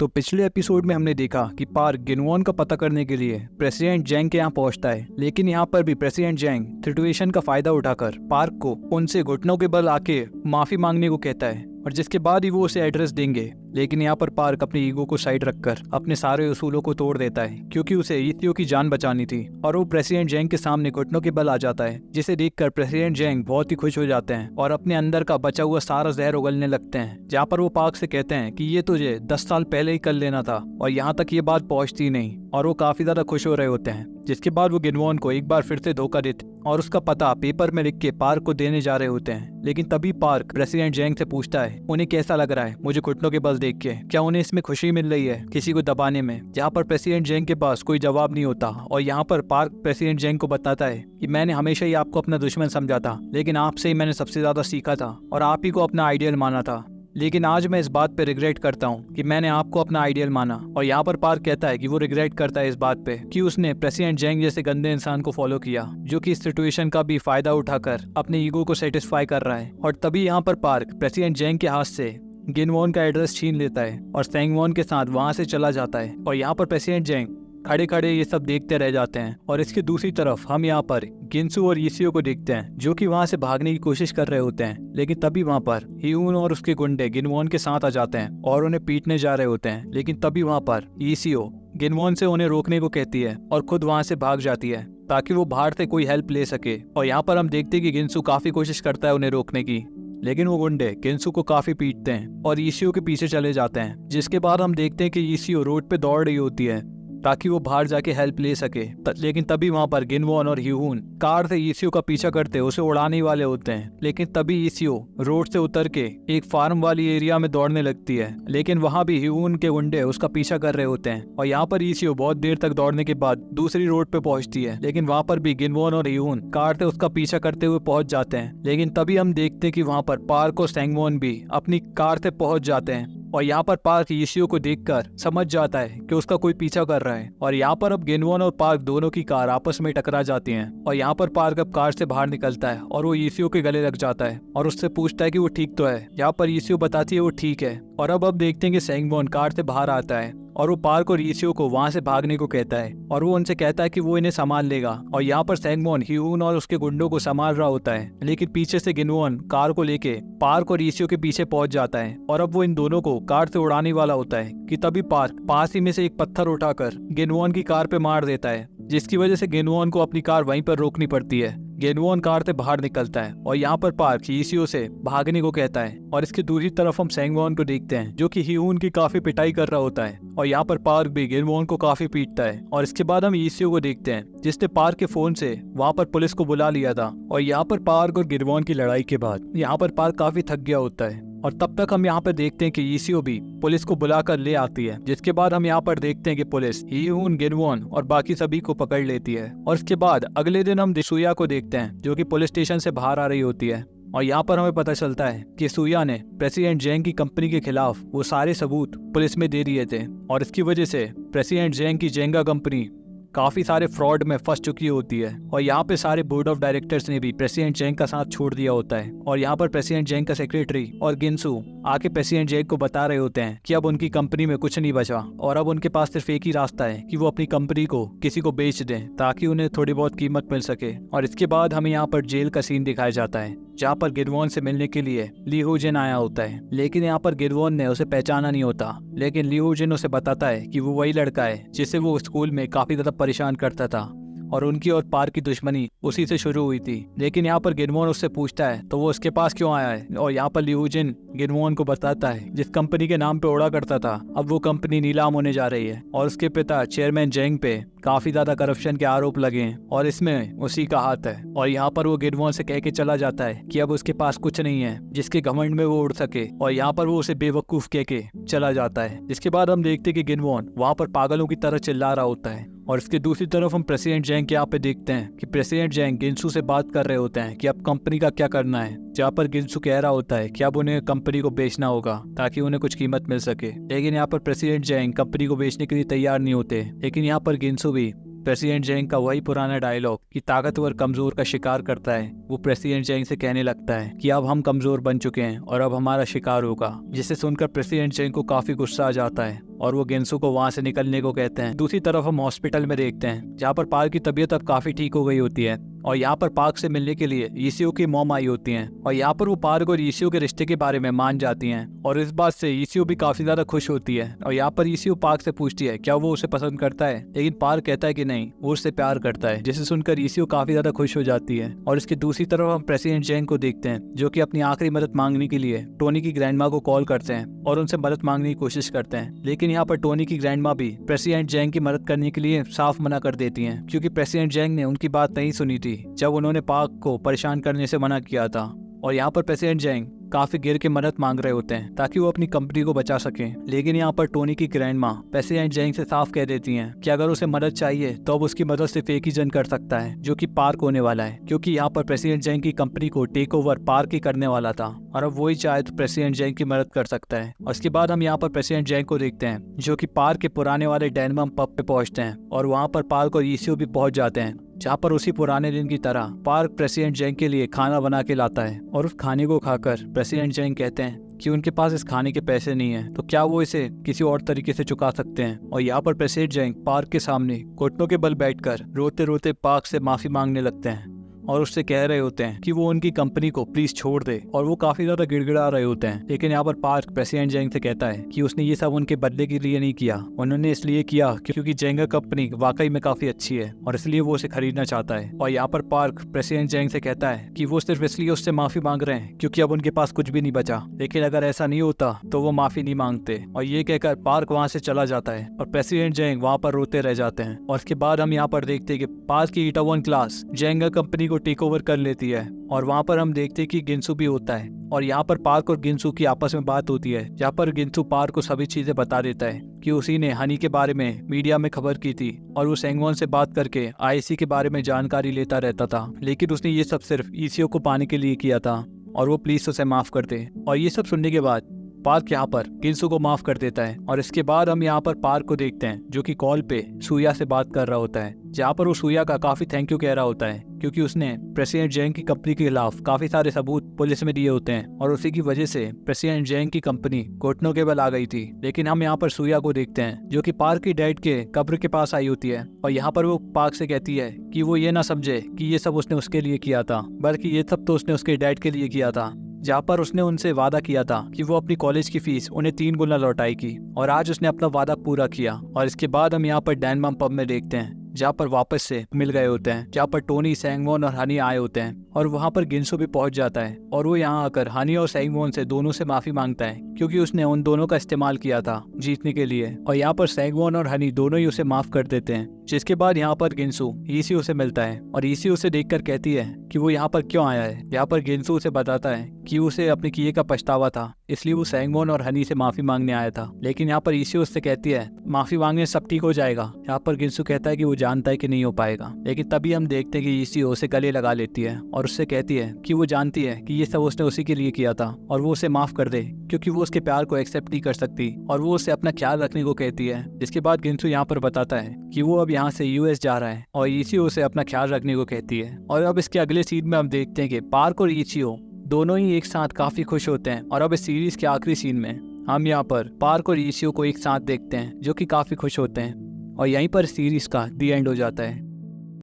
तो पिछले एपिसोड में हमने देखा कि पार्क गिनवॉन का पता करने के लिए प्रेसिडेंट जैंग के यहाँ पहुंचता है, लेकिन यहाँ पर भी प्रेसिडेंट जैंग सिचुएशन का फायदा उठाकर पार्क को उनसे घुटनों के बल आके माफी मांगने को कहता है, और जिसके बाद ही वो उसे एड्रेस देंगे। लेकिन यहाँ पर पार्क अपनी ईगो को साइड रखकर अपने सारे उसूलों को तोड़ देता है, क्योंकि उसे ईथियो की जान बचानी थी, और वो प्रेसिडेंट जैंग के सामने घुटनों के बल आ जाता है, जिसे देखकर प्रेसिडेंट जैंग बहुत ही खुश हो जाते हैं और अपने अंदर का बचा हुआ सारा जहर उगलने लगते हैं। जहाँ पर वो पार्क से कहते हैं कि ये तुझे 10 साल पहले ही कर लेना था, और यहाँ तक ये बात पहुँचती नहीं, और वो काफी ज्यादा खुश हो रहे होते हैं। जिसके बाद वो गिनवॉन को एक बार फिर से धोखा देते और उसका पता पेपर में लिख के पार्क को देने जा रहे होते हैं। लेकिन तभी पार्क प्रेसिडेंट जैंग से पूछता है उन्हें कैसा लग रहा है मुझे घुटनों के बल देख के, क्या उन्हें इसमें खुशी मिल रही है किसी को दबाने में। जहाँ पर प्रेसिडेंट जैंग के पास कोई जवाब नहीं होता, और यहाँ पर पार्क प्रेसिडेंट जैंग को बताता है कि मैंने हमेशा ही आपको अपना दुश्मन समझा था, लेकिन आपसे ही मैंने सबसे ज्यादा सीखा था और आप ही को अपना आइडियल माना था। लेकिन आज मैं इस बात पे रिग्रेट करता हूँ कि मैंने आपको अपना आइडियल माना। और यहाँ पर पार्क कहता है कि वो रिग्रेट करता है इस बात पे कि उसने प्रेसिडेंट जैंग जैसे गंदे इंसान को फॉलो किया, जो कि इस सिचुएशन का भी फायदा उठाकर अपने ईगो को सेटिस्फाई कर रहा है। और तभी यहाँ पर पार्क प्रेसिडेंट जैंग के हाथ से गिनवॉन का एड्रेस छीन लेता है और सैंगवॉन के साथ वहां से चला जाता है। और यहाँ पर प्रेसिडेंट जैंग खड़े खड़े ये सब देखते रह जाते हैं। और इसकी दूसरी तरफ हम यहाँ पर गिनसू और ईसियो को देखते हैं, जो कि वहां से भागने की कोशिश कर रहे होते हैं। लेकिन तभी वहां पर हियून और उसके गुंडे गिनवॉन के साथ आ जाते हैं और उन्हें पीटने जा रहे होते हैं। लेकिन तभी वहां पर ईसियो गिनवॉन से उन्हें रोकने को कहती है और खुद वहां से भाग जाती है ताकि वो बाहर से कोई हेल्प ले सके। और यहाँ पर हम देखते हैं कि गिनसू काफी कोशिश करता है उन्हें रोकने की, लेकिन वो गुंडे गिनसू को काफी पीटते हैं और ईसियो के पीछे चले जाते हैं। जिसके बाद हम देखते हैं कि ईसियो रोड पे दौड़ रही होती है ताकि वो बाहर जाके हेल्प ले सके। लेकिन तभी वहां पर गिनवॉन और ह्यून कार से ईसियो का पीछा करते उसे उड़ाने वाले होते हैं। लेकिन तभी ईसियो रोड से उतर के एक फार्म वाली एरिया में दौड़ने लगती है, लेकिन वहां भी ह्यून के गुंडे उसका पीछा कर रहे होते हैं। और यहाँ पर ईसियो बहुत देर तक दौड़ने के बाद दूसरी रोड पे पहुंचती है, लेकिन वहां पर भी गिनवॉन और ह्यून कार से उसका पीछा करते हुए पहुंच जाते हैं। लेकिन तभी हम देखते हैं कि वहां पर पार्क और सैंगवॉन भी अपनी कार से पहुंच जाते हैं। और यहाँ पर पार्क ईसियो को देखकर समझ जाता है कि उसका कोई पीछा कर रहा है। और यहाँ पर अब गिनवॉन और पार्क दोनों की कार आपस में टकरा जाती हैं। और यहाँ पर पार्क अब कार से बाहर निकलता है और वो ईसियो के गले लग जाता है और उससे पूछता है कि वो ठीक तो है। यहाँ पर ईसियो बताती है वो ठीक है। और अब देखते हैं कि सैंगवॉन कार से बाहर आता है और वो पार्क और ईसियो को वहां से भागने को कहता है, और वो उनसे कहता है कि वो इन्हें संभाल लेगा। और यहाँ पर सैंगवॉन ह्यून और उसके गुंडों को संभाल रहा होता है, लेकिन पीछे से गिनवॉन कार को लेके पार्क और ईसियो के पीछे पहुंच जाता है और अब वो इन दोनों को कार से उड़ाने वाला होता है कि तभी पार्क पास ही में से एक पत्थर उठाकर गिनवॉन की कार पे मार देता है, जिसकी वजह से गिनवॉन को अपनी कार वहीं पर रोकनी पड़ती है। गिनवॉन कार से बाहर निकलता है और यहाँ पर पार्क ईसियो से भागने को कहता है। और इसकी दूसरी तरफ हम सैंगवॉन को देखते हैं, जो कि ह्यून की काफी पिटाई कर रहा होता है। और यहाँ पर पार्क भी गिनवॉन को काफी पीटता है। और इसके बाद हम ईसियो को देखते हैं, जिसने पार्क के फोन से वहाँ पर पुलिस को बुला लिया था। और यहाँ पर पार्क और गिनवॉन की लड़ाई के बाद यहाँ पर पार्क काफी थक गया होता है। और तब तक हम यहाँ पर देखते हैं कि ईसियो भी पुलिस को बुलाकर ले आती है। जिसके बाद हम यहाँ पर देखते हैं कि पुलिस ह्यून, गिनवॉन और बाकी सभी को पकड़ लेती है। और इसके बाद अगले दिन हम सुया को देखते हैं, जो कि पुलिस स्टेशन से बाहर आ रही होती है। और यहाँ पर हमें पता चलता है कि सुया ने प्रेसिडेंट जैंग की कंपनी के खिलाफ वो सारे सबूत पुलिस में दे दिए थे, और इसकी वजह से प्रेसिडेंट जैंग की जेंगा कंपनी काफी सारे फ्रॉड में फंस चुकी होती है। और यहाँ पे सारे बोर्ड ऑफ डायरेक्टर्स ने भी प्रेसिडेंट जैंग का साथ छोड़ दिया होता है। और यहाँ पर प्रेसिडेंट जैंग का सेक्रेटरी और गिनसू आके प्रेसिडेंट जैंग को बता रहे होते हैं कि अब उनकी कंपनी में कुछ नहीं बचा, और अब उनके पास सिर्फ एक ही रास्ता है कि वो अपनी कंपनी को किसी को बेच दें ताकि उन्हें थोड़ी बहुत कीमत मिल सके। और इसके बाद हमें यहाँ पर जेल का सीन दिखाया जाता है, जहाँ पर गिनवॉन से मिलने के लिए ली हुजिन आया होता है। लेकिन यहाँ पर गिनवॉन ने उसे पहचाना नहीं होता, लेकिन ली हुजिन उसे बताता है कि वो वही लड़का है जिसे वो स्कूल में काफी ज्यादा परेशान करता था, और उनकी और पार्क की दुश्मनी उसी से शुरू हुई थी। लेकिन यहाँ पर गिनवॉन उससे पूछता है तो वो उसके पास क्यों आया है। और यहाँ पर ली हुजिन गिनवॉन को बताता है जिस कंपनी के नाम पे उड़ा करता था, अब वो कंपनी नीलाम होने जा रही है, और उसके पिता चेयरमैन जैंग पे काफी ज्यादा करप्शन के आरोप लगे हैं, और इसमें उसी का हाथ है। और यहाँ पर वो गिनवॉन से कह के चला जाता है कि अब उसके पास कुछ नहीं है जिसके घमंड में वो उड़ सके, और यहाँ पर वो उसे बेवकूफ कह के चला जाता है। जिसके बाद हम देखते कि गिनवॉन वहाँ पर पागलों की तरह चिल्ला रहा होता है। और इसके दूसरी तरफ हम प्रेसिडेंट जैंग के यहाँ पे देखते हैं कि प्रेसिडेंट जैंग गिनसू से बात कर रहे होते हैं कि अब कंपनी का क्या करना है। जहाँ पर गिनसू कह रहा होता है कि अब उन्हें कंपनी को बेचना होगा ताकि उन्हें कुछ कीमत मिल सके। लेकिन यहाँ पर प्रेसिडेंट जैंग कंपनी को बेचने के लिए तैयार नहीं होते। लेकिन यहाँ पर गिनसू भी प्रेसिडेंट जैंग का वही पुराना डायलॉग कि ताकतवर कमजोर का शिकार करता है, वो प्रेसिडेंट जैंग से कहने लगता है कि अब हम कमजोर बन चुके हैं और अब हमारा शिकार होगा। जिसे सुनकर प्रेसिडेंट जैंग को काफी गुस्सा आ जाता है और वो गिनसू को वहाँ से निकलने को कहते हैं। दूसरी तरफ हम हॉस्पिटल में देखते हैं जहाँ पर पार्क की तबीयत अब काफी ठीक हो गई होती है और यहाँ पर पार्क से मिलने के लिए ईसीओ की मॉम आई होती हैं और यहाँ पर वो पार्क और ईसीओ के रिश्ते के बारे में मान जाती हैं और इस बात से ईसीओ भी काफी ज्यादा खुश होती है। और यहाँ पर ईसीओ पार्क से पूछती है क्या वो उसे पसंद करता है, लेकिन पार्क कहता है कि नहीं, वो उससे प्यार करता है, जिसे सुनकर ईसीओ काफी ज्यादा खुश हो जाती है। और इसकी दूसरी तरफ हम प्रेसिडेंट जैंग को देखते हैं जो कि अपनी आखिरी मदद मांगने के लिए टोनी की ग्रैंडमा को कॉल करते हैं और उनसे मदद मांगने की कोशिश करते हैं। लेकिन यहाँ पर टोनी की ग्रैंडमा भी प्रेसिडेंट जैंग की मदद करने के लिए साफ मना कर देती हैं क्योंकि प्रेसिडेंट जैंग ने उनकी बात नहीं सुनी थी जब उन्होंने पार्क को परेशान करने से मना किया था। और यहाँ पर प्रेसिडेंट जैंग काफी गिर के मदद मांग रहे होते हैं ताकि वो अपनी कंपनी को बचा सके। लेकिन यहाँ पर टोनी की ग्रैंडमा प्रेसिडेंट जैंग से साफ कह देती हैं कि अगर उसे मदद चाहिए तो अब उसकी मदद सिर्फ एक ही जन कर सकता है जो कि पार्क होने वाला है, क्योंकि यहाँ पर प्रेसिडेंट जैंग की कंपनी को टेक ओवर पार्क ही करने वाला था और अब वही चाहे तो प्रेसिडेंट जैंग की मदद कर सकता है। और उसके बाद हम यहाँ पर प्रेसिडेंट जैंग को देखते हैं जो कि पार्क के पुराने वाले डेनमम पब पे पहुंचते हैं और वहाँ पर पार्क और ईसीओ भी पहुंच जाते हैं जहाँ पर उसी पुराने दिन की तरह पार्क प्रेसिडेंट जैंग के लिए खाना बना के लाता है और उस खाने को खाकर प्रेसिडेंट जैंग कहते हैं कि उनके पास इस खाने के पैसे नहीं है तो क्या वो इसे किसी और तरीके से चुका सकते हैं। और यहाँ पर प्रेसिडेंट जैंग पार्क के सामने घुटनों के बल बैठकर रोते रोते पार्क से माफी मांगने लगते हैं और उससे कह रहे होते हैं कि वो उनकी कंपनी को प्लीज छोड़ दे और वो काफी ज्यादा गिड़गिड़ा रहे होते हैं। लेकिन यहाँ पर पार्क प्रेसिडेंट जैंग से कहता है कि उसने ये सब उनके बदले के लिए नहीं किया, उन्होंने इसलिए किया क्योंकि जेंगा कंपनी वाकई में काफी अच्छी है और इसलिए वो उसे खरीदना चाहता है। और यहाँ पर पार्क प्रेसिडेंट जैंग से कहता है कि वो सिर्फ इसलिए उससे माफी मांग रहे हैं क्योंकि अब उनके पास कुछ भी नहीं बचा, लेकिन अगर ऐसा नहीं होता तो वो माफी नहीं मांगते। और ये कहकर पार्क वहाँ से चला जाता है और प्रेसिडेंट जैंग वहाँ पर रोते रह जाते हैं। और इसके बाद हम यहाँ पर देखते हैं कि पार्क की ईटावन क्लास जेंगा कंपनी को टेक ओवर कर लेती है और वहाँ पर हम देखते हैं कि गिनसू भी होता है और यहाँ पर पार्क और गिनसू की आपस में बात होती है जहाँ पर गिनसू पार्क को सभी चीजें बता देता है कि उसी ने हनी के बारे में मीडिया में खबर की थी और वो सेंगवॉन से बात करके आईसी के बारे में जानकारी लेता रहता था, लेकिन उसने ये सब सिर्फ ईसीओ को पाने के लिए किया था और वो प्लीज उसे माफ कर दे। और ये सब सुनने के बाद पार्क यहाँ पर गिनसू को माफ कर देता है। और इसके बाद हम यहाँ पर पार्क को देखते हैं जो कि कॉल पे सूया से बात कर रहा होता है, जहाँ पर वो सूया का काफी थैंक यू कह रहा होता है क्योंकि उसने प्रेसिडेंट जैंग की कंपनी के खिलाफ काफी सारे सबूत पुलिस में दिए होते हैं और उसी की वजह से प्रेसिडेंट जैंग की कंपनी घुटनों के बल आ गई थी। लेकिन हम यहाँ पर सूया को देखते हैं जो कि पार्क की डैड के कब्र के पास आई होती है और यहाँ पर वो पार्क से कहती है कि वो ये ना समझे कि ये सब उसने उसके लिए किया था, बल्कि ये सब तो उसने उसके डैड के लिए किया था, जहाँ पर उसने उनसे वादा किया था कि वो अपनी कॉलेज की फीस उन्हें 3 गुना लौटाएगी और आज उसने अपना वादा पूरा किया। और इसके बाद हम यहाँ पर डेनमम पब में देखते हैं जहाँ पर वापस से मिल गए होते हैं, जहाँ पर टोनी, सेंगवॉन और हनी आए होते हैं और वहाँ पर गिनसू भी पहुंच जाता है और वो यहाँ आकर हनी और सेंगवॉन से दोनों से माफी मांगता है क्योंकि उसने उन दोनों का इस्तेमाल किया था जीतने के लिए। और यहाँ पर सेंगवॉन और हनी दोनों ही उसे माफ कर देते हैं। जिसके बाद यहाँ पर गिनसू ईसीओ से मिलता है और ईसीओ उसे देखकर कहती है कि वो यहाँ पर क्यों आया है। यहाँ पर गिनसू उसे बताता है कि उसे अपने किए का पछतावा था, इसलिए वो सेंगवॉन और हनी से माफी मांगने आया था। लेकिन यहाँ पर ईसीओ उससे कहती है माफी मांगने सब ठीक हो जाएगा। यहाँ पर गिनसू कहता है कि वो जानता है कि नहीं हो पाएगा, लेकिन तभी हम देखते हैं कि ईसीओ उसे गले लगा लेती है और उससे कहती है कि वो जानती है कि ये सब उसने उसी के लिए किया था और वो उसे माफ कर दे क्योंकि वो उसके प्यार को एक्सेप्ट नहीं कर सकती और वो उसे अपना ख्याल रखने को कहती है। जिसके बाद गिनसू यहाँ पर बताता है कि वो अब यहाँ से यूएस जा रहा है और ईसीओ उसे अपना ख्याल रखने को कहती है। और अब इसके अगले सीन में हम देखते हैं कि पार्क और ईसीओ दोनों ही एक साथ काफी खुश होते हैं। और अब इस सीरीज के आखिरी सीन में हम यहाँ पर पार्क और ईसीओ को एक साथ देखते हैं जो कि काफी खुश होते हैं और यहीं पर सीरीज का दी एंड हो जाता है।